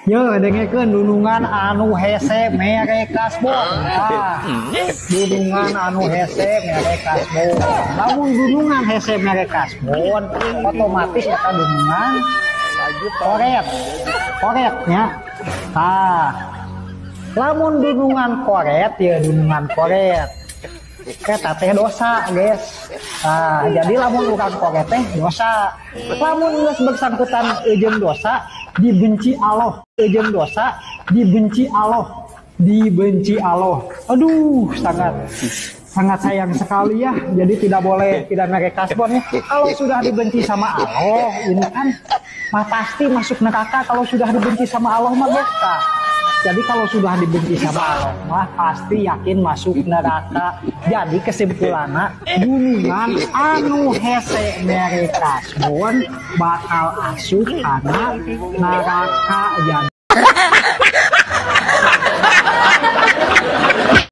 Ya dengekeun dunungan anu hese mere kasbon. Dunungan anu hese mere kasbon. Lamun dunungan hese mere kasbon, otomatis eta dunungan koret. Koretnya. Lamun dunungan koret ya dunungan koret. Eta teh dosa, guys. Jadi lamun urang koret teh dosa. Lamun geus bersangkutan jeung dosa dibenci Allah, jeung dosa dibenci Allah, dibenci Allah. Aduh, sangat sayang sekali ya. Jadi tidak boleh tidak mere kasbon ya. Kalau sudah dibenci sama Allah, ini kan pasti masuk neraka. Kalau sudah dibenci sama Allah mah dosa. Jadi kalau sudah dibenci sama Allah mah pasti yakin masuk neraka. Jadi kesimpulannya dunungan anu hese mere kasbon bakal asup kana neraka. Jadi